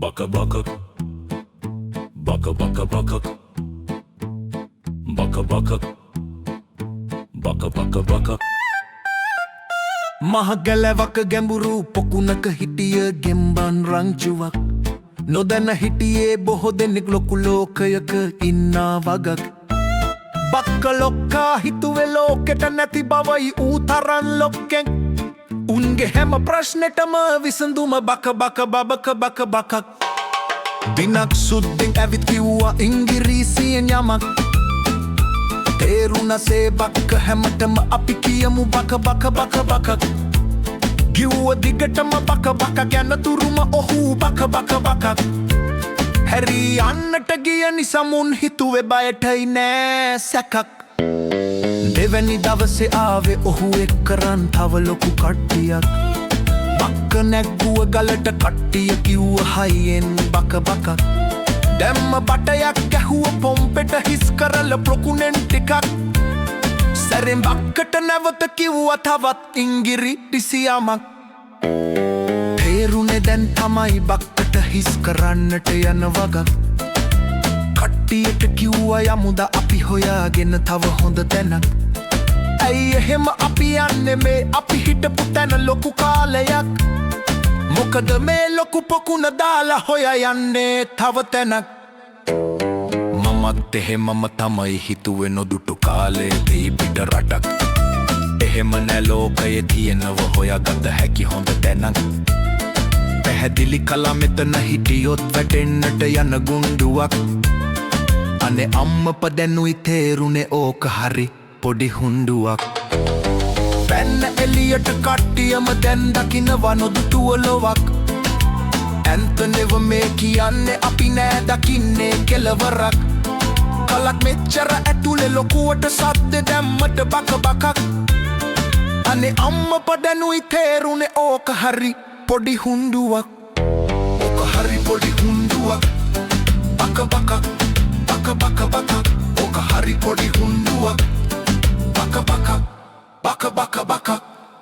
Baka baka baka baka baka baka baka baka baka baka මහගැලවක ගැඹුරු පොකුණක හිටිය ගෙම්බන් රංචුවක් නොදැන හිටියේ බොහෝ දෙනෙක් ලොකු ලෝකයක ඉන්නා වගක් බක්ක ලොක්කා හිතුවේ ලෝකෙට නැති බවයි ඌ තරන් ලොක්කෙන් උන්ගේ හැම ප්‍රශ්නෙටම විසඳුම බක බක බබක බක බකක් දිනක් සුද්දෙන් ඇවිත් කිව්වා ඉංගිරීසියෙන් යමක් තේරුණසේ බක්ක හැමටම අපි කියමු බක බක බක බකක් කිව්ව දිගටම බක බක ගැන තුරුම ඔහු බක බක බකක් හැරී යන්නට ගිය නිසා මුන් හිතුවේ බයටයි නෑ සැකක් දෙවැනි දවසේ ආවේ ඔහු එක්කරන් තව ලොකු කට්ටියක් බක්ක නැග්ගුව ගලට කට්ටිය කිව්ව හයියෙන් බක බකක් දැම්ම බටයක් ගැහුව පොම්පෙට හිස් කරල ප්‍රකුණෙන් ටිකක් සැරෙන් බක්කට නැවත කිව්වා තවත් ඉංගිරිසියමක් තේරුනේ දැන් තමයි බක්කට හිස් කරන්නට යන වගක් කට්ටියට කිව්වා යමුද අපි හොයාගෙන තව හොඳ තැනක් ඇයි එහෙම අපි යන්නේ මේ අපි හිටපු තැන ලොකු කාලයක් මොකද මේ ලොකු පොකුණ දාලා හොයා යන්නේ තව තැනක් මමත් එහෙමම තමයි හිතුවේ නොදුටු කාලේදී පිට රටක් එහෙම නෑ ලෝකයේ තියෙනව හොයාගත හැකි හොඳ තැනක් පැහැදිලි කලා මෙතන හිටියොත් වැටෙන්නට යන ගුණ්ඩුවක් අනේ අම්මප දැනුයි තේරුනේ ඕක හරි පොඩි හුණ්ඩුවක් පැන්න එලියට කට්ටියම දැන් දකිනවා නොදුටුව ලොවක් ඇන්තනෙව මේ කියන්නේ අපි නෑ දකින්නේ කෙලවරක් කලක් මෙච්චර ඇතුලේ ලොකුවට සද්ද දැම්මට බක බකක් අනේ අම්මප දැනුයි තේරුනේ ඕක හරි පොඩි හුණ්ඩුවක් ඕක හරි පොඩි හුණ්ඩුවක් බක බකක්